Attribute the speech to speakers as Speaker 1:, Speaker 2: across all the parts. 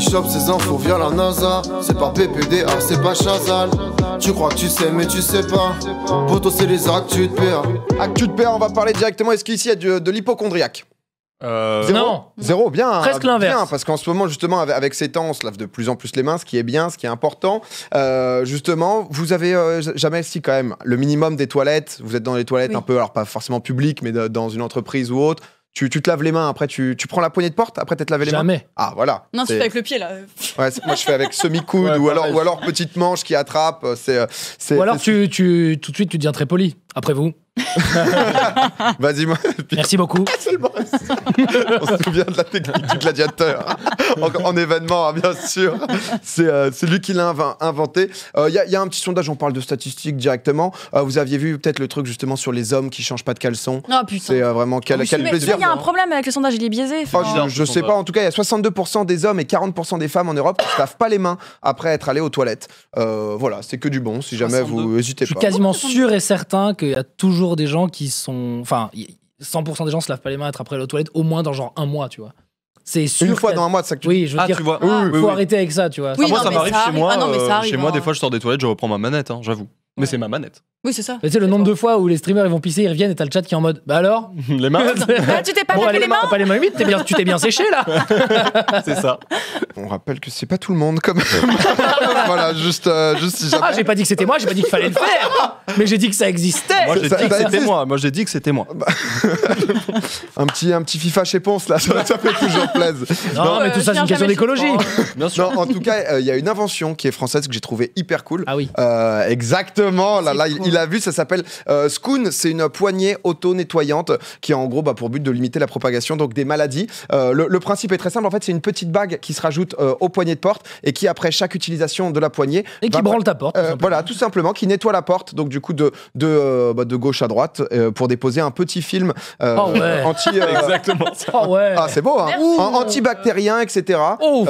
Speaker 1: chope ces infos via la NASA. C'est pas PPDA, c'est pas Chazal. Tu crois que tu sais mais tu sais pas. Poto c'est les actus de PA.
Speaker 2: Actu de PA, on va parler directement. Est-ce qu'ici il y a de l'hypochondriaque? Zéro.
Speaker 3: Non.
Speaker 2: Zéro, bien.
Speaker 3: Presque l'inverse.
Speaker 2: Bien, parce qu'en ce moment, justement, avec ces temps, on se lave de plus en plus les mains, ce qui est bien, ce qui est important. Justement, vous avez jamais, si quand même, le minimum des toilettes. Vous êtes dans les toilettes un peu, alors pas forcément publiques, mais dans une entreprise ou autre. Tu te laves les mains, après tu prends la poignée de porte, après t'as lavé les mains.
Speaker 3: Jamais.
Speaker 2: Ah, voilà.
Speaker 4: Non, tu fais avec le pied là.
Speaker 2: Ouais, moi je fais avec semi-coude ou alors petite manche qui attrape.
Speaker 3: Ou alors tout de suite tu deviens très poli. Après vous.
Speaker 2: Vas-y, moi.
Speaker 3: Merci beaucoup.
Speaker 2: Seulement. On se souvient de la technique du gladiateur en événement, hein, bien sûr. C'est lui qui l'a inventé. Il y a un petit sondage, on parle de statistiques directement. Vous aviez vu peut-être le truc justement sur les hommes qui changent pas de caleçon.
Speaker 4: Non, putain.
Speaker 2: C'est vraiment quel plaisir.
Speaker 4: Il y a un problème avec le sondage, il est biaisé.
Speaker 2: Je sais pas, en tout cas, il y a 62% des hommes et 40% des femmes en Europe qui se lavent pas les mains après être allés aux toilettes. Voilà, c'est que du bon, si jamais vous hésitez pas.
Speaker 3: Je suis quasiment sûr et certain qu'il y a toujours des gens qui sont... Enfin, 100% des gens se lavent pas les mains après aller aux toilettes au moins dans genre un mois, tu vois. C'est sûr.
Speaker 2: Une fois dans un mois, c'est ça que tu
Speaker 3: Oui, je veux dire,
Speaker 5: tu vois.
Speaker 3: faut arrêter avec ça, tu vois.
Speaker 4: Oui,
Speaker 5: moi,
Speaker 4: non,
Speaker 5: ça
Speaker 4: mais
Speaker 5: m'arrive
Speaker 4: ça
Speaker 5: chez moi.
Speaker 4: arrive. Ah non, mais ça arrive,
Speaker 5: Chez moi,
Speaker 4: hein.
Speaker 5: des fois, je sors des toilettes, je reprends ma manette, hein, j'avoue. Mais c'est ma manette.
Speaker 4: Oui, c'est ça.
Speaker 3: Mais tu sais, le nombre de fois où les streamers ils vont pisser, ils reviennent et t'as le chat qui est en mode bah alors
Speaker 5: Les mains,
Speaker 4: Ah, tu t'es pas lavé les mains?
Speaker 3: T'as pas les mains humides, tu t'es bien séché là.
Speaker 5: c'est ça.
Speaker 2: On rappelle que c'est pas tout le monde comme. Voilà, juste si jamais.
Speaker 3: Ah, j'ai pas dit que c'était moi, j'ai pas dit qu'il fallait le faire. Mais j'ai dit que ça existait.
Speaker 5: Moi, j'ai dit que c'était moi. Moi, j'ai dit que c'était moi.
Speaker 2: Un petit FIFA chez Ponce là, ça fait toujours plaisir.
Speaker 3: Non, mais tout ça c'est une question d'écologie.
Speaker 5: Bien sûr.
Speaker 2: Non, en tout cas, il y a une invention qui est française que j'ai trouvée hyper cool.
Speaker 3: Ah oui.
Speaker 2: Exactement. Là, il a vu, ça s'appelle Skoon. C'est une poignée auto-nettoyante qui a en gros pour but de limiter la propagation donc des maladies. Le principe est très simple. En fait, c'est une petite bague qui se rajoute aux poignées de porte et qui après chaque utilisation de la poignée
Speaker 3: Et qui branle ta porte.
Speaker 2: voilà, tout simplement, qui nettoie la porte. Donc du coup de gauche à droite pour déposer un petit film anti.
Speaker 5: Exactement.
Speaker 3: Oh ouais.
Speaker 2: Ah, c'est beau, hein. Antibactérien, etc.
Speaker 3: Oh.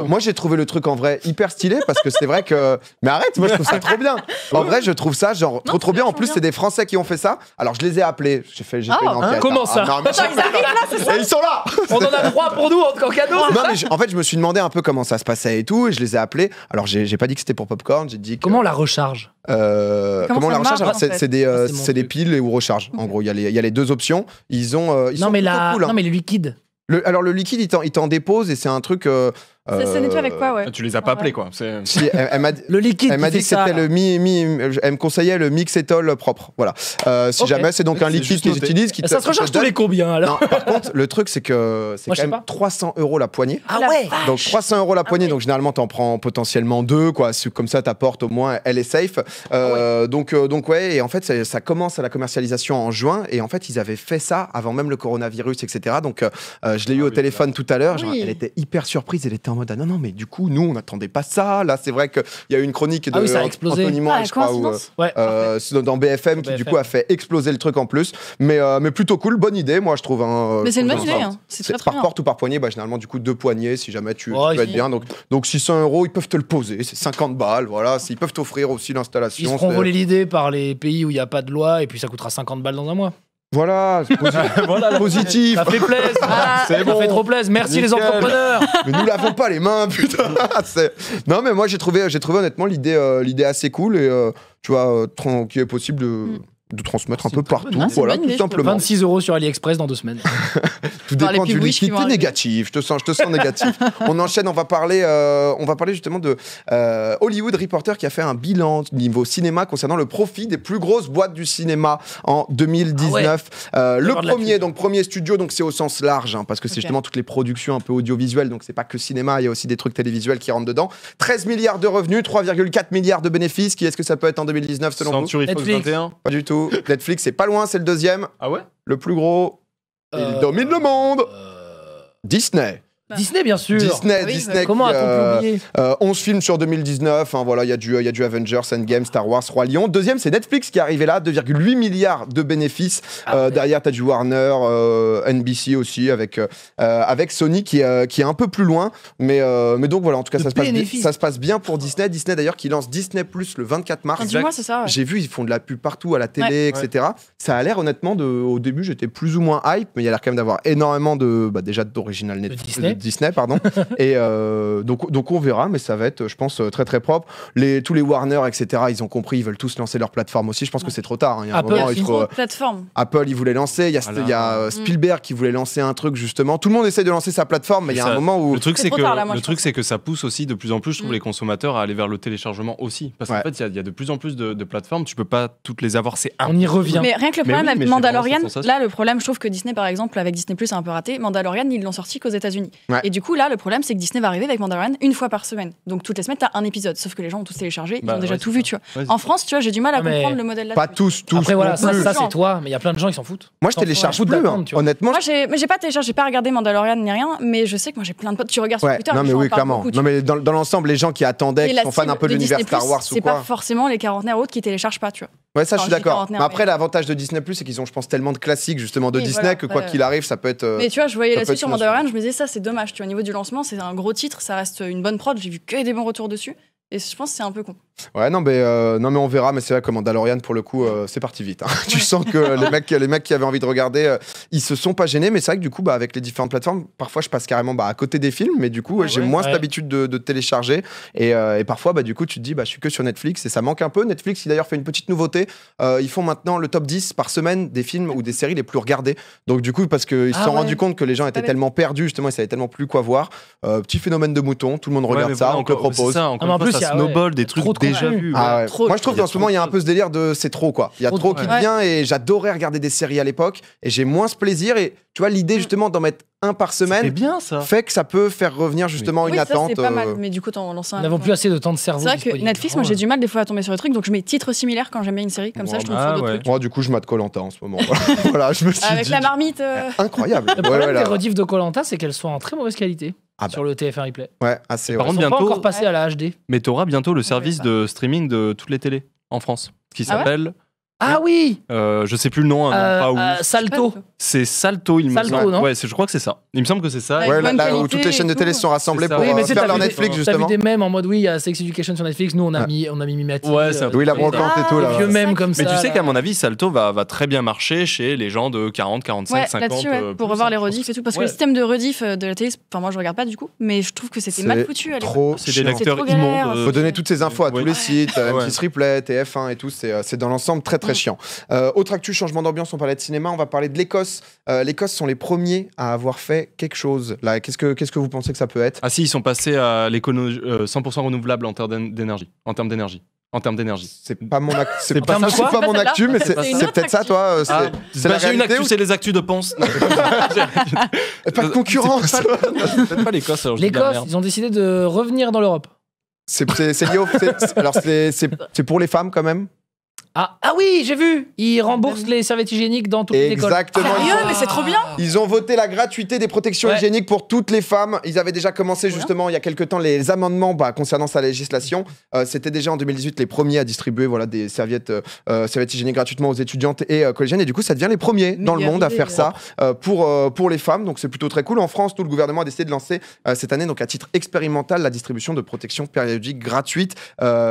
Speaker 2: Moi, j'ai trouvé le truc en vrai hyper stylé parce que c'est vrai que. Mais arrête, moi, je trouve ça trop bien. En vrai, je trouve ça genre trop bien. En plus, c'est des Français qui ont fait ça. Alors, je les ai appelés. J'ai fait une enquête.
Speaker 3: Comment ça
Speaker 2: non, mais-
Speaker 4: Attends, ils arrivent là, c'est ça?
Speaker 2: Et ils sont là.
Speaker 3: On en a 3 pour nous en cadeau.
Speaker 2: Non, mais en fait, je me suis demandé un peu comment ça se passait et tout. Et je les ai appelés. Alors, j'ai pas dit que c'était pour Popcorn. J'ai dit que,
Speaker 3: Comment on la recharge?
Speaker 2: comment on la
Speaker 4: ça
Speaker 2: recharge?
Speaker 4: marche,
Speaker 2: Alors,
Speaker 4: en fait
Speaker 2: c'est des piles ou recharge. En gros, il y a les deux options. Ils sont
Speaker 3: Non mais
Speaker 2: plutôt cool, hein.
Speaker 3: non mais le liquide.
Speaker 2: Alors, le liquide, il t'en dépose et c'est un truc.
Speaker 4: Ça nettoie avec quoi, ouais?
Speaker 5: Tu les as pas appelés, quoi. C'est...
Speaker 2: Si, elle m'a dit.
Speaker 3: Le liquide.
Speaker 2: Elle m'a
Speaker 3: qui
Speaker 2: dit que
Speaker 3: fait ça,
Speaker 2: c'était
Speaker 3: là.
Speaker 2: elle me conseillait le mixétol propre. Voilà. Si
Speaker 3: Ok.
Speaker 2: jamais, c'est donc un
Speaker 5: C'est
Speaker 2: liquide
Speaker 5: juste
Speaker 2: qu'ils
Speaker 5: noté.
Speaker 2: utilisent.
Speaker 3: Ça se recharge tous les combien alors?
Speaker 2: Non, par contre, le truc, c'est que c'est
Speaker 3: Moi, je
Speaker 2: quand
Speaker 3: sais
Speaker 2: même
Speaker 3: pas.
Speaker 2: 300 € la poignée.
Speaker 3: Ah
Speaker 4: La
Speaker 3: ouais.
Speaker 4: vache.
Speaker 2: Donc 300 € la poignée, donc généralement t'en prends potentiellement 2, quoi. Comme ça, ta porte au moins elle est safe. Donc ouais, et en fait ça commence à la commercialisation en juin, et en fait ils avaient fait ça avant même le coronavirus, etc. Donc je l'ai eu au téléphone tout à l'heure.
Speaker 4: Oui.
Speaker 2: Elle était hyper surprise, elle était en mode ah non mais du coup nous on n'attendait pas ça. Là c'est vrai qu'il y a eu une chronique de
Speaker 3: Ah oui, ça a explosé.
Speaker 2: Anthony Moin,
Speaker 4: Ah,
Speaker 2: je crois,
Speaker 4: coïncidence.
Speaker 3: Ouais.
Speaker 2: c'est dans BFM qui du coup a fait exploser le truc en plus. Mais plutôt cool, bonne idée moi je trouve.
Speaker 4: Mais c'est une bonne
Speaker 2: je
Speaker 4: idée,
Speaker 2: trouve
Speaker 4: hein. C'est très très
Speaker 2: par
Speaker 4: bien.
Speaker 2: porte ou par poignée, généralement du coup 2 poignées si jamais tu
Speaker 3: Ouais,
Speaker 2: peux être
Speaker 3: si.
Speaker 2: bien. Donc 600 €, ils peuvent te le poser, c'est 50 balles, voilà. Ils peuvent t'offrir aussi
Speaker 3: Ils se
Speaker 2: l'installation.
Speaker 3: feront
Speaker 2: c'est-
Speaker 3: voler l'idée par les pays où il n'y a pas de loi et puis ça coûtera 50 balles dans un mois.
Speaker 2: Voilà, c'est positif.
Speaker 3: Ça fait plaisir.
Speaker 2: C'est
Speaker 3: Ça
Speaker 2: bon.
Speaker 3: fait trop plaisir. Merci les
Speaker 5: Nickel.
Speaker 3: entrepreneurs.
Speaker 2: Mais nous l'avons pas les mains, putain. Non mais moi j'ai trouvé honnêtement l'idée assez cool et tu vois qu'il est possible de transmettre un peu partout,
Speaker 4: bonne- c'est
Speaker 2: voilà,
Speaker 4: une bonne
Speaker 2: tout
Speaker 4: idée,
Speaker 2: simplement.
Speaker 3: 26 € sur AliExpress dans 2 semaines.
Speaker 2: Tout
Speaker 4: Par les
Speaker 2: dépend du
Speaker 4: pubs wish qui
Speaker 2: liquide.
Speaker 4: vont
Speaker 2: T'es
Speaker 4: arriver.
Speaker 2: négatif, je te sens négatif. On enchaîne, on va parler justement de Hollywood Reporter qui a fait un bilan niveau cinéma concernant le profit des plus grosses boîtes du cinéma en 2019. Le
Speaker 3: avoir de la
Speaker 2: premier,
Speaker 3: pub.
Speaker 2: donc premier studio, donc c'est au sens large, hein, parce que c'est
Speaker 4: Ok.
Speaker 2: justement toutes les productions un peu audiovisuelles, donc c'est pas que cinéma, il y a aussi des trucs télévisuels qui rentrent dedans. 13 milliards de revenus, 3,4 milliards de bénéfices. Qui est-ce que ça peut être en 2019 selon vous?
Speaker 5: Century Fox
Speaker 3: Netflix.
Speaker 5: 21.
Speaker 2: Pas du tout. Netflix, c'est pas loin, c'est le deuxième.
Speaker 5: Ah ouais?
Speaker 2: Le plus gros, il domine le monde. Disney.
Speaker 3: Disney, bien sûr.
Speaker 2: Disney,
Speaker 4: Ah oui,
Speaker 2: Disney.
Speaker 3: Comment
Speaker 2: qui,
Speaker 3: a-t-on pu oublier
Speaker 2: 11 films sur 2019, hein, voilà, il y a du Avengers, Endgame, Star Wars, Roi Lion. Deuxième, c'est Netflix qui est arrivé là, 2,8 milliards de bénéfices. Derrière, tu as du Warner, NBC aussi, avec Sony qui est un peu plus loin. Mais donc voilà, en tout cas,
Speaker 3: De bénéfices.
Speaker 2: ça se passe bien pour Disney. Disney d'ailleurs qui lance Disney Plus le 24 mars.
Speaker 4: Fin du mois, c'est ça, ouais.
Speaker 2: J'ai vu, ils font de la pub partout à la télé,
Speaker 4: Ouais.
Speaker 2: etc. Ça a l'air honnêtement, au début, j'étais plus ou moins hype, mais il y a l'air quand même d'avoir énormément déjà d'original Netflix,
Speaker 3: Disney.
Speaker 2: Disney, pardon. Et donc on verra, mais ça va être, je pense, très très propre. Tous les Warner, etc., ils ont compris, ils veulent tous lancer leur plateforme aussi. Je pense que c'est trop tard. Il y a un
Speaker 3: Apple
Speaker 2: moment,
Speaker 3: aussi.
Speaker 2: il faut.
Speaker 4: Plateforme.
Speaker 2: Apple, il voulait lancer. Il y a Spielberg qui voulait lancer un truc justement. Tout le monde essaie de lancer sa plateforme, mais il y a un moment où
Speaker 5: Le truc, c'est
Speaker 4: trop tard, là, moi, je
Speaker 5: c'est que ça pousse aussi de plus en plus, je trouve,
Speaker 4: Mm.
Speaker 5: les consommateurs à aller vers le téléchargement aussi. Parce qu'en fait, il y a de plus en plus de plateformes. Tu peux pas toutes les avoir. C'est
Speaker 3: On y revient.
Speaker 4: Mais rien que le
Speaker 5: Mais
Speaker 4: problème
Speaker 5: oui,
Speaker 4: avec
Speaker 5: mais c'est
Speaker 4: Mandalorian,
Speaker 5: vraiment cette
Speaker 4: là le problème, je trouve que Disney par exemple avec Disney Plus c'est un peu raté. Mandalorian ils l'ont sorti qu'aux États-Unis.
Speaker 2: Ouais.
Speaker 4: Et du coup là le problème c'est que Disney va arriver avec Mandalorian une fois par semaine. Donc toutes les semaines t'as un épisode. Sauf que les gens ont tous téléchargé, ils ont déjà tout vu tu vois.
Speaker 5: Ouais,
Speaker 4: En France tu vois j'ai du mal à
Speaker 3: Non, mais
Speaker 4: comprendre le modèle là.
Speaker 2: pas tous.
Speaker 3: Après, voilà,
Speaker 2: non
Speaker 3: ça,
Speaker 2: plus.
Speaker 3: ça, c'est toi, mais il y a plein de gens qui s'en foutent.
Speaker 2: Moi, je
Speaker 3: S'en
Speaker 2: télécharge
Speaker 3: foutent
Speaker 2: plus.
Speaker 3: d'attendre, tu vois.
Speaker 2: Honnêtement,
Speaker 4: Moi j'ai pas téléchargé, j'ai pas regardé Mandalorian ni rien, mais je sais que moi j'ai plein de potes. Tu regardes sur
Speaker 2: ouais,
Speaker 4: Twitter.
Speaker 2: non
Speaker 4: les
Speaker 2: mais
Speaker 4: gens
Speaker 2: oui,
Speaker 4: en parlent
Speaker 2: clairement.
Speaker 4: beaucoup, tu
Speaker 2: Non mais dans l'ensemble, les gens qui attendaient,
Speaker 4: Et
Speaker 2: qui
Speaker 4: la
Speaker 2: sont fans
Speaker 4: cible
Speaker 2: un peu de l'univers
Speaker 4: Disney+,
Speaker 2: Star Wars ou
Speaker 4: c'est pas
Speaker 2: quoi.
Speaker 4: forcément les quarantenaires autres qui téléchargent pas tu vois.
Speaker 2: Ouais, ça, je suis
Speaker 4: Enfin, je dis
Speaker 2: d'accord.
Speaker 4: quarantenaire,
Speaker 2: Mais après,
Speaker 4: mais-
Speaker 2: l'avantage de Disney+, c'est qu'ils ont, je pense, tellement de classiques justement de
Speaker 4: Oui,
Speaker 2: Disney
Speaker 4: voilà,
Speaker 2: que quoi
Speaker 4: ouais.
Speaker 2: qu'il arrive, ça peut être.
Speaker 4: Mais tu vois, je voyais
Speaker 2: ça
Speaker 4: la
Speaker 2: peut
Speaker 4: suite sur
Speaker 2: être une
Speaker 4: Mandalorian, je me disais ça c'est dommage, tu vois, au niveau du lancement, c'est un gros titre, ça reste une bonne prod, j'ai vu que des bons retours dessus et je pense que c'est un peu con.
Speaker 2: Ouais, non mais on verra. Mais c'est vrai que Mandalorian, pour le coup, c'est parti vite. Hein. Tu sens que les mecs qui avaient envie de regarder, ils se sont pas gênés. Mais c'est vrai que du coup, avec les différentes plateformes, parfois je passe carrément à côté des films. Mais du coup, j'ai moins cette habitude de télécharger. Et parfois, du coup, tu te dis, je suis que sur Netflix et ça manque un peu. Netflix, qui d'ailleurs fait une petite nouveauté. Ils font maintenant le top 10 par semaine des films ou des séries les plus regardées. Donc du coup, parce qu'ils se sont rendus compte que les gens étaient tellement perdus, justement, ils savaient tellement plus quoi voir. Petit phénomène de mouton, tout le monde regarde ça, on te le propose.
Speaker 5: Ça, encore une fois, ça snowball des trucs déjà vus.
Speaker 2: Ah ouais.
Speaker 4: Trop,
Speaker 2: Moi je trouve qu'en ce moment il y a un peu ce délire de c'est trop quoi. Il y a trop qui devient et j'adorais regarder des séries à l'époque et j'ai moins ce plaisir et tu vois l'idée justement d'en mettre un par semaine
Speaker 5: c'est bien ça.
Speaker 2: fait que ça peut faire revenir justement une
Speaker 4: Oui, ça
Speaker 2: attente.
Speaker 4: c'est pas mal, mais du coup t'en lances un.
Speaker 3: Nous n'avons plus assez de temps de cerveau.
Speaker 4: C'est vrai que
Speaker 3: disponible.
Speaker 4: Netflix, moi j'ai du mal des fois à tomber sur les trucs, donc je mets titres similaires quand j'aime bien une série, comme ça je tombe sur d'autres trucs.
Speaker 2: Moi du coup je mate Koh-Lanta en ce moment. Voilà, je me suis
Speaker 4: Avec
Speaker 2: dit,
Speaker 4: la marmite.
Speaker 2: incroyable.
Speaker 3: Le problème
Speaker 2: là.
Speaker 3: des rediffs de Koh-Lanta, c'est qu'elles sont en très mauvaise qualité sur le TF1 Replay.
Speaker 2: Ouais, assez.
Speaker 5: Par
Speaker 3: Elles
Speaker 5: contre,
Speaker 3: sont pas
Speaker 5: bientôt,
Speaker 3: encore passées à la HD.
Speaker 5: mais t'auras bientôt le service
Speaker 4: pas.
Speaker 5: de streaming de toutes les télés en France, qui
Speaker 4: Ah ouais
Speaker 5: s'appelle,
Speaker 3: Ah oui,
Speaker 5: je sais plus le nom, pas où.
Speaker 3: Salto.
Speaker 5: C'est Salto, il me
Speaker 3: Salto,
Speaker 5: semble.
Speaker 3: non
Speaker 5: Ouais, je crois que c'est ça. Il me semble que c'est ça.
Speaker 4: Ouais.
Speaker 2: Ouais,
Speaker 4: bonne
Speaker 2: là où
Speaker 4: qualité
Speaker 2: toutes les chaînes de
Speaker 4: et
Speaker 2: télé
Speaker 4: tout.
Speaker 2: se sont rassemblées
Speaker 5: C'est ça.
Speaker 2: pour
Speaker 3: Oui, mais c'est
Speaker 2: faire leur
Speaker 3: t'as vu
Speaker 2: Netflix
Speaker 3: des- T'as vu
Speaker 2: justement.
Speaker 3: des mèmes en mode oui, il y a Sex Education sur Netflix, nous on a mis Mimati.
Speaker 5: Ouais, c'est un
Speaker 2: Oui, la brocante et tout
Speaker 3: Des
Speaker 2: là.
Speaker 3: vieux mèmes comme ça.
Speaker 5: Mais tu sais
Speaker 3: là.
Speaker 5: qu'à mon avis, Salto va très bien marcher chez les gens de 40, 45,
Speaker 4: Ouais,
Speaker 5: 50.
Speaker 4: là-dessus, ouais, pour revoir les rediffs et tout. Parce que le système de rediff de la télé, enfin, moi je regarde pas du coup, mais je trouve que c'était mal foutu à l'époque.
Speaker 2: Trop
Speaker 5: C'est des
Speaker 2: chiant.
Speaker 5: lecteurs
Speaker 4: trop galère.
Speaker 5: immondes.
Speaker 2: Faut donner toutes ces infos à tous
Speaker 5: Ouais.
Speaker 2: les sites,
Speaker 5: Ouais.
Speaker 2: M6 Replay, TF1 et tout, c'est dans l'ensemble très très chiant. Autre actu, changement d'ambiance, on parlait de cinéma, on va parler de l'Écosse. L'Écosse sont les premiers à avoir fait quelque chose. Là, qu'est-ce que vous pensez que ça peut être?
Speaker 5: Ah si, ils sont passés à l'économie 100% renouvelable en termes d'énergie. En termes d'énergie.
Speaker 2: C'est pas mon actu, c'est
Speaker 3: pas
Speaker 2: pas,
Speaker 3: ça, quoi
Speaker 2: mon actu, mais
Speaker 4: C'est
Speaker 2: c'est
Speaker 4: une autre
Speaker 2: peut-être ça,
Speaker 4: actu.
Speaker 2: toi.
Speaker 5: Ah,
Speaker 2: C'est la
Speaker 5: j'ai une
Speaker 2: réalité
Speaker 5: actu,
Speaker 2: ou-
Speaker 5: c'est les actus de Ponce. Non,
Speaker 2: Pas de concurrence.
Speaker 5: Peut-être pas l'Écosse. alors je dis de la
Speaker 3: L'Écosse,
Speaker 5: merde.
Speaker 3: ils ont décidé de revenir dans l'Europe.
Speaker 2: C'est lié alors c'est pour les femmes quand même.
Speaker 3: Ah oui, j'ai vu. Ils remboursent les serviettes hygiéniques dans toutes les écoles.
Speaker 2: Exactement.
Speaker 4: Sérieux, mais c'est trop bien.
Speaker 2: Ils ont voté la gratuité des protections
Speaker 3: Ouais.
Speaker 2: hygiéniques pour toutes les femmes. Ils avaient déjà commencé justement il y a quelques temps les amendements concernant sa législation. C'était déjà en 2018 les premiers à distribuer des serviettes hygiéniques gratuitement aux étudiantes et collégiennes. Et du coup, ça devient les premiers dans le
Speaker 4: Meilleure
Speaker 2: monde à
Speaker 4: idée,
Speaker 2: faire ça pour les femmes. Donc c'est plutôt très cool. En France, tout le gouvernement a décidé de lancer cette année, donc à titre expérimental, la distribution de protection périodique gratuite,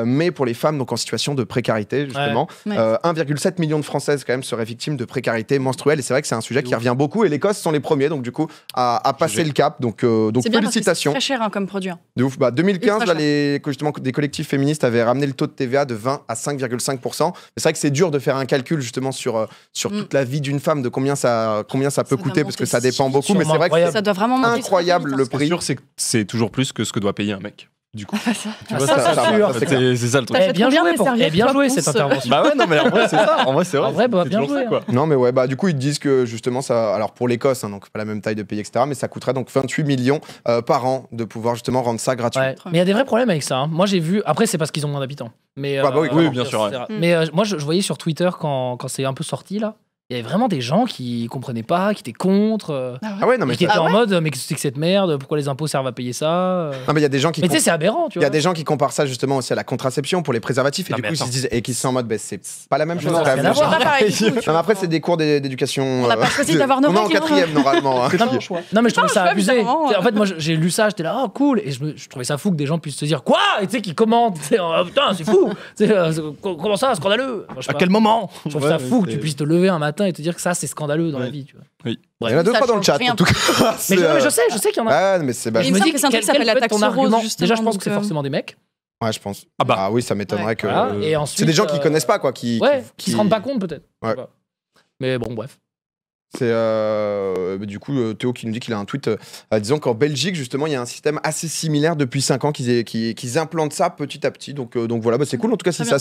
Speaker 2: mais pour les femmes donc en situation de précarité justement.
Speaker 4: Ouais.
Speaker 2: 1,7 million de Françaises quand même seraient victimes de précarité menstruelle et c'est vrai que c'est un sujet qui revient beaucoup et l'Écosse sont les premiers donc du coup à passer le cap donc
Speaker 4: C'est bien parce que c'est
Speaker 2: félicitations
Speaker 4: très cher hein, comme produit. hein.
Speaker 2: de ouf. 2015
Speaker 4: Ultra
Speaker 2: là, justement des collectifs féministes avaient ramené le taux de TVA de 20 à 5,5%. Mais c'est vrai que c'est dur de faire un calcul justement sur toute la vie d'une femme de combien ça peut
Speaker 4: Ça doit
Speaker 2: coûter parce que
Speaker 4: monter
Speaker 2: ça dépend beaucoup mais
Speaker 3: sûrement
Speaker 2: c'est vrai que
Speaker 3: incroyable.
Speaker 4: Ça doit vraiment monter
Speaker 2: incroyable
Speaker 4: très
Speaker 2: le
Speaker 4: vite, hein.
Speaker 2: prix.
Speaker 5: Ce qui est sûr, c'est que c'est toujours plus que ce que doit payer un mec. Du coup,
Speaker 2: Tu vois,
Speaker 3: ça, c'est sûr.
Speaker 2: c'est clair.
Speaker 5: c'est ça le truc.
Speaker 4: Ça fait
Speaker 3: Bien
Speaker 4: trop bien
Speaker 3: joué,
Speaker 4: les
Speaker 3: pour...
Speaker 4: serviettes,
Speaker 3: bien
Speaker 4: toi,
Speaker 3: joué
Speaker 4: Ponce.
Speaker 3: cette intervention.
Speaker 5: Bah ouais, non, mais en vrai, c'est ça. En vrai, c'est vrai.
Speaker 3: En vrai,
Speaker 5: C'est
Speaker 3: bien
Speaker 5: toujours
Speaker 3: joué,
Speaker 5: ça, quoi.
Speaker 2: Non mais ouais du coup ils disent que justement ça alors pour l'Écosse donc pas la même taille de pays etc mais ça coûterait donc 28 millions par an de pouvoir justement rendre ça gratuit.
Speaker 3: Ouais. Mais il y a des vrais problèmes avec ça. hein. Moi, j'ai vu. Après, c'est parce qu'ils ont moins d'habitants. Mais
Speaker 2: Ah bah oui,
Speaker 5: oui, bien sûr, ouais.
Speaker 3: etc. Mais moi, je voyais sur Twitter quand c'est un peu sorti là, il y avait vraiment des gens qui comprenaient pas, qui étaient contre,
Speaker 2: Ah ouais non mais
Speaker 3: et qui étaient
Speaker 4: Ah
Speaker 3: en
Speaker 4: ouais
Speaker 3: mode mais qu'est-ce que c'est que cette merde Pourquoi les impôts servent à payer ça
Speaker 2: non, mais il y a des gens qui
Speaker 3: Mais tu sais, c'est aberrant, tu
Speaker 2: il y a
Speaker 3: vois.
Speaker 2: des gens qui comparent ça justement aussi à la contraception pour les préservatifs et
Speaker 5: Non,
Speaker 2: du
Speaker 5: mais
Speaker 2: coup ils se
Speaker 5: attends.
Speaker 2: disent et qui sont en mode c'est pas la même chose.
Speaker 3: non,
Speaker 2: quand
Speaker 3: ça
Speaker 2: même.
Speaker 3: n'a rien à
Speaker 4: C'est pas pareil du tout, tu
Speaker 2: Non, mais
Speaker 4: vois.
Speaker 2: après c'est des cours d'éducation.
Speaker 4: On n'a pas choisi d'avoir nos
Speaker 2: On est en
Speaker 4: règles, hein.
Speaker 2: quatrième normalement. hein.
Speaker 3: Non mais je trouvais ça
Speaker 4: choix,
Speaker 3: abusé.
Speaker 4: évidemment.
Speaker 3: Tu sais, en fait moi j'ai lu ça, j'étais là oh cool et je trouvais ça fou que des gens puissent se dire quoi et tu sais qu'ils commentent, tu sais, putain c'est fou, tu sais, comment ça scandaleux. Moi, je sais
Speaker 5: À
Speaker 3: pas.
Speaker 5: quel moment
Speaker 3: Je trouve ça fou que tu puisses te lever un matin matin et te dire que ça, c'est scandaleux dans la vie, tu vois.
Speaker 5: Oui.
Speaker 2: Il y en a 2-3 dans le chat, en tout cas.
Speaker 3: Mais je sais qu'il y en a.
Speaker 2: Ah, mais c'est
Speaker 4: Il me semble que c'est un truc qui s'appelle la taxe rose, justement.
Speaker 3: Déjà, je pense que c'est
Speaker 4: donc,
Speaker 3: forcément des mecs.
Speaker 2: Ouais, je pense.
Speaker 5: Ah
Speaker 2: oui, ça m'étonnerait que.
Speaker 3: Voilà. Et ensuite,
Speaker 2: c'est des gens qui connaissent pas, quoi. Qui
Speaker 3: se rendent pas compte, peut-être.
Speaker 2: Ouais.
Speaker 3: Mais bon, bref.
Speaker 2: C'est du coup Théo qui nous dit qu'il a un tweet disant qu'en Belgique justement il y a un système assez similaire depuis 5 ans qu'ils implantent ça petit à petit, donc voilà, c'est cool en tout cas si ça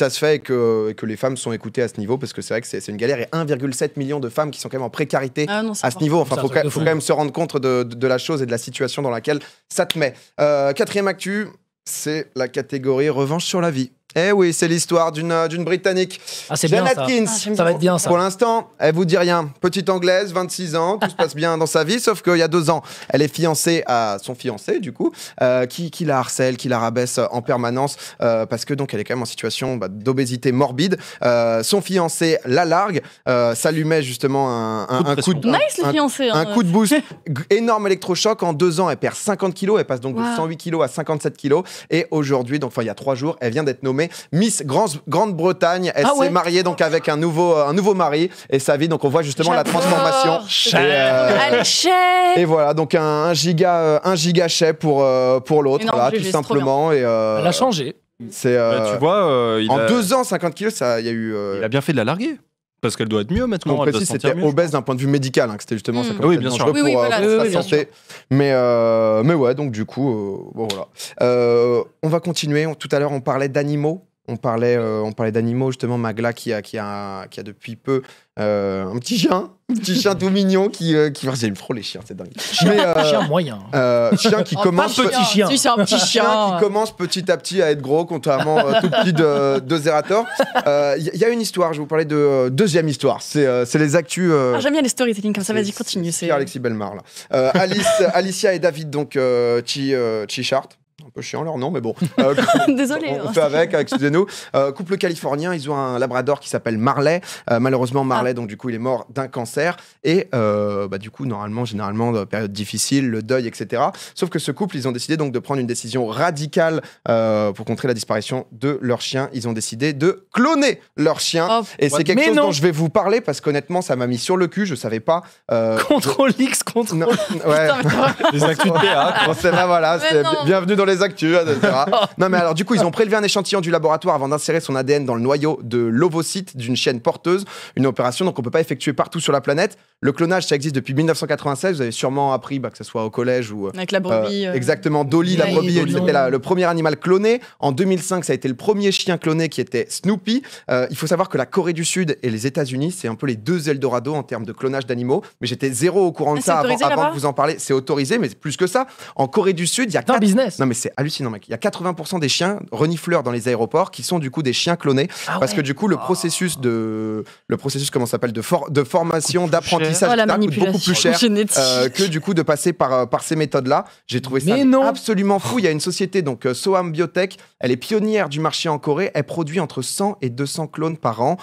Speaker 2: se fait et que les femmes sont écoutées à ce niveau, parce que c'est vrai que c'est une galère, et 1,7 million de femmes qui sont quand même en précarité à ce niveau, enfin faut quand même se rendre compte de la chose et de la situation dans laquelle ça te met. Quatrième actu, c'est la catégorie revanche sur la vie. Eh oui, c'est l'histoire d'une Britannique.
Speaker 3: Ah, c'est
Speaker 2: Jane
Speaker 3: bien ça.
Speaker 2: Atkins.
Speaker 3: Ça va être bien ça.
Speaker 2: Pour l'instant, elle vous dit rien. Petite anglaise, 26 ans, tout se passe bien dans sa vie, sauf qu'il y a 2 ans, elle est fiancée à son fiancé, du coup, qui la harcèle, qui la rabaisse en permanence, parce que donc elle est quand même en situation d'obésité morbide. Son fiancé la largue, ça lui met justement un coup de
Speaker 4: Nice, le fiancé.
Speaker 2: un coup de boost, énorme électrochoc. En 2 ans, elle perd 50 kilos, elle passe donc de 108 kilos à 57 kilos. Et aujourd'hui, donc il y a 3 jours, elle vient d'être nommée Miss Grande-Bretagne. Elle s'est mariée donc avec un nouveau mari, et sa vie, donc on voit justement la transformation. Et voilà, donc un giga chèque pour l'autre, voilà, tout simplement. Et
Speaker 3: elle a changé.
Speaker 2: C'est
Speaker 5: tu vois,
Speaker 2: en 2 ans, 50 kilos, ça, il y a eu.
Speaker 5: Il a bien fait de la larguer. Parce qu'elle doit être mieux maintenant.
Speaker 2: On précise, c'était obèse d'un point de vue médical, que c'était justement ça.
Speaker 5: Oui, bien sûr.
Speaker 2: Pour sa santé. Mais ouais, donc du coup, bon voilà. On va continuer. Tout à l'heure, on parlait d'animaux. On parlait d'animaux, justement, Magla qui a depuis peu un petit chien tout mignon qui j'aime trop les chiens, c'est dingue.
Speaker 3: Chien moyen.
Speaker 2: Chien qui commence
Speaker 3: petit chien.
Speaker 4: Si, c'est un petit chien
Speaker 2: qui commence petit à petit à être gros, contrairement tout petit de Zerator. Il y a une histoire, je vais vous parler de deuxième histoire. C'est les actus.
Speaker 4: J'aime bien les storytelling comme ça, vas-y, continue.
Speaker 2: C'est Alexis Belmar là. Alicia et David, donc Chichart. Un peu chiant leur nom, mais bon.
Speaker 4: Désolé.
Speaker 2: On fait avec, excusez-nous. Couple californien, ils ont un labrador qui s'appelle Marley. Malheureusement, Marley, donc du coup, il est mort d'un cancer. Et du coup, généralement, période difficile, le deuil, etc. Sauf que ce couple, ils ont décidé donc de prendre une décision radicale pour contrer la disparition de leur chien. Ils ont décidé de cloner leur chien. Et c'est quelque chose dont je vais vous parler parce qu'honnêtement, ça m'a mis sur le cul. Je savais pas.
Speaker 3: Contrôle X, contrôle.
Speaker 2: Ouais.
Speaker 5: Les actus de PA.
Speaker 2: Bon, c'est là, voilà. Bienvenue dans les actus, etc. Non, mais alors, du coup, ils ont prélevé un échantillon du laboratoire avant d'insérer son ADN dans le noyau de l'ovocyte d'une chienne porteuse. Une opération donc on peut pas effectuer partout sur la planète. Le clonage, ça existe depuis 1996. Vous avez sûrement appris que ce soit au collège ou
Speaker 4: avec la brebis.
Speaker 2: Exactement, Dolly, la brebis, c'était le premier animal cloné. En 2005, ça a été le premier chien cloné qui était Snoopy. Il faut savoir que la Corée du Sud et les États-Unis, c'est un peu les deux Eldorado en termes de clonage d'animaux. Mais j'étais zéro au courant de ça avant de vous en parler. C'est autorisé, mais plus que ça. En Corée du Sud, il y a
Speaker 3: business.
Speaker 2: Non, mais c'est hallucinant, mec. Il y a 80% des chiens renifleurs dans les aéroports qui sont du coup des chiens clonés, parce que du coup le processus comment ça s'appelle de formation, d'apprentissage, coûte beaucoup plus cher que du coup de passer par ces méthodes-là. J'ai trouvé ça absolument fou. Il y a une société donc Soham Biotech, elle est pionnière du marché en Corée. Elle produit entre 100 et 200 clones par an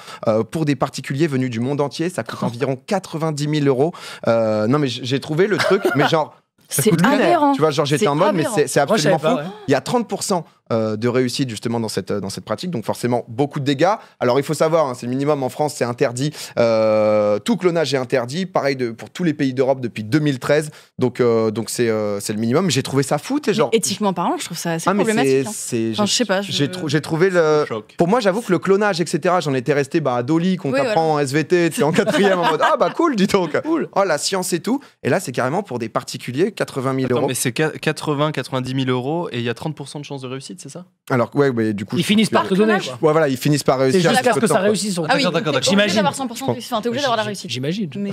Speaker 2: pour des particuliers venus du monde entier. Ça coûte environ 90 000 €. Non mais j'ai trouvé le truc, mais genre.
Speaker 4: C'est aberrant.
Speaker 2: Tu vois, genre j'étais en mode, mais c'est absolument fou.
Speaker 3: Ouais.
Speaker 2: Il y a 30% de réussite justement dans cette pratique, donc forcément beaucoup de dégâts. Alors il faut savoir, c'est le minimum en France, c'est interdit. Tout clonage est interdit, pareil pour tous les pays d'Europe depuis 2013. Donc c'est le minimum. J'ai trouvé ça fou, genre.
Speaker 4: Éthiquement parlant, je trouve ça assez problématique.
Speaker 2: Je sais pas. J'ai trouvé le. Pour moi, j'avoue que le clonage, etc. J'en étais resté à Dolly qu'on apprend en SVT, en 4e en mode cool, dis donc. Cool. Oh la science et tout. Et là, c'est carrément pour des particuliers, 80 000 €.
Speaker 5: Mais c'est 90 000 € et il y a 30% de chances de réussite. C'est ça?
Speaker 2: Alors, ouais, du coup.
Speaker 3: Ils finissent par te donner, quoi.
Speaker 2: Ouais, voilà, ils finissent par réussir.
Speaker 3: C'est juste parce que ça réussit sur.
Speaker 4: Ah oui,
Speaker 5: d'accord.
Speaker 4: J'imagine. T'es obligé d'avoir la réussite.
Speaker 3: J'imagine.
Speaker 4: Mais.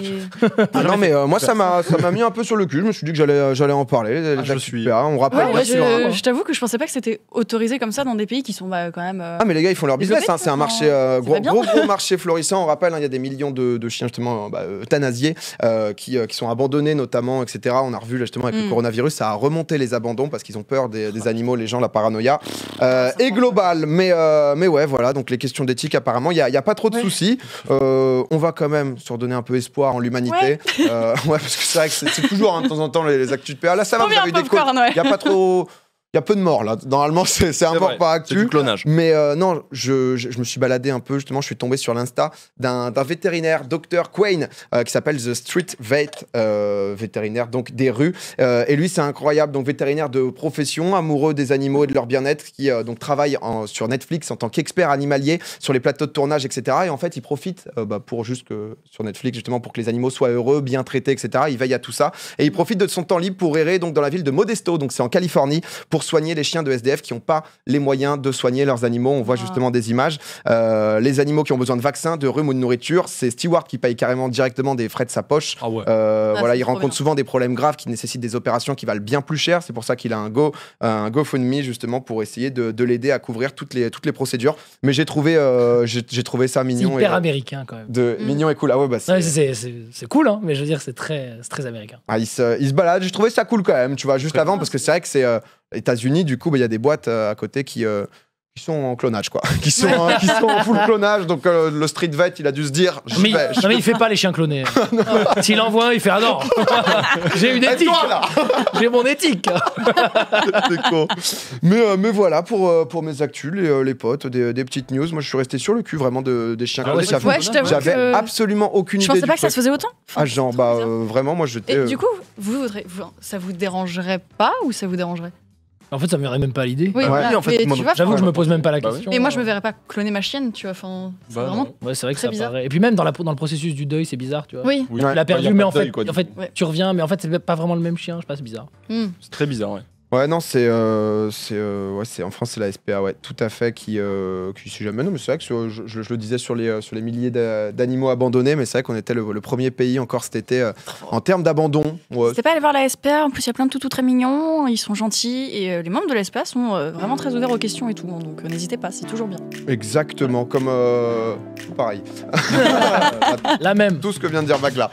Speaker 2: Non, mais moi, ça m'a mis un peu sur le cul. Je me suis dit que j'allais en parler. On rappelle.
Speaker 4: Je t'avoue que je pensais pas que c'était autorisé comme ça dans des pays qui sont quand même.
Speaker 2: Ah, mais les gars, ils font leur business. C'est un marché, gros marché florissant. On rappelle, il y a des millions de chiens, justement, euthanasiés, qui sont abandonnés, notamment, etc. On a revu, justement, avec le coronavirus, ça a remonté les abandons parce qu'ils ont peur des animaux, les gens, la paranoïa. Et global, mais ouais, voilà, donc les questions d'éthique, apparemment, il n'y a pas trop de soucis. On va quand même se redonner un peu espoir en l'humanité. Ouais, parce que c'est vrai que c'est toujours, de temps en temps, les actus de PA. Là, ça va, vous avez eu des calls. Il n'y a y a peu de morts là. Normalement, c'est un mort
Speaker 6: vrai,
Speaker 2: par
Speaker 6: c'est du
Speaker 2: actu.
Speaker 6: clonage.
Speaker 2: Mais non, je me suis baladé un peu, justement, je suis tombé sur l'Insta d'un vétérinaire, Dr. Quain, qui s'appelle The Street Vet, vétérinaire donc des rues. Et lui, c'est incroyable, donc vétérinaire de profession, amoureux des animaux et de leur bien-être, qui donc travaille sur Netflix en tant qu'expert animalier sur les plateaux de tournage, etc. Et en fait, il profite pour juste sur Netflix, justement, pour que les animaux soient heureux, bien traités, etc. Il veille à tout ça. Et il profite de son temps libre pour errer donc, dans la ville de Modesto, donc c'est en Californie, pour soigner les chiens de SDF qui n'ont pas les moyens de soigner leurs animaux. On voit justement des images. Les animaux qui ont besoin de vaccins, de rhume ou de nourriture, c'est Stewart qui paye carrément directement des frais de sa poche.
Speaker 5: Ah ouais.
Speaker 2: Voilà, il
Speaker 4: trop
Speaker 2: rencontre
Speaker 4: bien.
Speaker 2: souvent des problèmes graves qui nécessitent des opérations qui valent bien plus cher. C'est pour ça qu'il a un GoFundMe justement pour essayer de l'aider à couvrir toutes les procédures. Mais j'ai trouvé ça
Speaker 3: C'est
Speaker 2: mignon.
Speaker 3: hyper américain quand même.
Speaker 2: Mignon et cool. Ah ouais, bah,
Speaker 3: Ouais, c'est cool, hein, mais je veux dire, c'est très américain.
Speaker 2: il se balade. J'ai trouvé ça cool quand même, tu vois, juste avant, parce que c'est vrai que c'est États-Unis, du coup, il y a des boîtes à côté qui sont en clonage, quoi. qui sont en full clonage. Donc le street vet, il a dû se dire,
Speaker 3: Mais, non, mais il fait pas les chiens clonés. S'il envoie un, il fait ah non. J'ai une
Speaker 2: Et
Speaker 3: éthique.
Speaker 2: toi, là
Speaker 3: J'ai mon éthique.
Speaker 2: C'est con. Mais voilà pour mes actus, les potes, des petites news. Moi, je suis resté sur le cul vraiment des chiens
Speaker 3: Ah
Speaker 2: clonés.
Speaker 3: ouais,
Speaker 2: J'avais-
Speaker 4: Ouais, je t'avoue
Speaker 2: J'avais
Speaker 4: que
Speaker 2: absolument aucune
Speaker 4: je
Speaker 2: idée.
Speaker 4: pensais
Speaker 2: du
Speaker 4: pas que ça
Speaker 2: truc.
Speaker 4: se faisait autant. Enfin,
Speaker 2: Ah, genre,
Speaker 4: c'est trop bizarre.
Speaker 2: vraiment, moi, j'étais.
Speaker 4: Et du coup, ça vous dérangerait pas ou ça vous dérangerait?
Speaker 3: En fait, ça me viendrait même pas à l'idée.
Speaker 4: Oui,
Speaker 6: oui, en fait,
Speaker 4: mais
Speaker 6: moi
Speaker 4: tu
Speaker 6: non
Speaker 4: vois,
Speaker 3: J'avoue que je me pose même pas la
Speaker 6: Bah oui.
Speaker 3: question.
Speaker 4: mais moi je me verrais pas cloner ma chienne, tu vois. Enfin, c'est
Speaker 5: Bah,
Speaker 4: vraiment.
Speaker 3: Ouais, c'est vrai que
Speaker 4: Très
Speaker 3: ça
Speaker 4: bizarre.
Speaker 3: paraît. Et puis même dans le processus du deuil, c'est bizarre, tu vois.
Speaker 4: Oui.
Speaker 6: Oui.
Speaker 2: Ouais.
Speaker 3: Tu l'as perdu,
Speaker 6: y a
Speaker 3: mais
Speaker 6: pas
Speaker 3: en
Speaker 6: de deuil,
Speaker 3: fait,
Speaker 6: quoi, du coup.
Speaker 3: tu reviens, mais en fait, c'est pas vraiment le même chien. Je sais pas, c'est bizarre.
Speaker 6: C'est très bizarre, ouais.
Speaker 2: Ouais, non, c'est en France, c'est la SPA, ouais, tout à fait, qui si jamais, non, mais c'est vrai que je le disais sur les milliers d'animaux abandonnés, mais c'est vrai qu'on était le premier pays encore cet été en termes d'abandon. Ouais.
Speaker 4: N'hésitez pas à aller voir la SPA. En plus, il y a plein de toutous très mignons. Ils sont gentils et les membres de la SPA sont vraiment très ouverts aux questions et tout. Hein, donc n'hésitez pas, c'est toujours bien.
Speaker 2: Exactement, comme pareil.
Speaker 3: La même.
Speaker 2: Tout ce que vient de dire Mac là.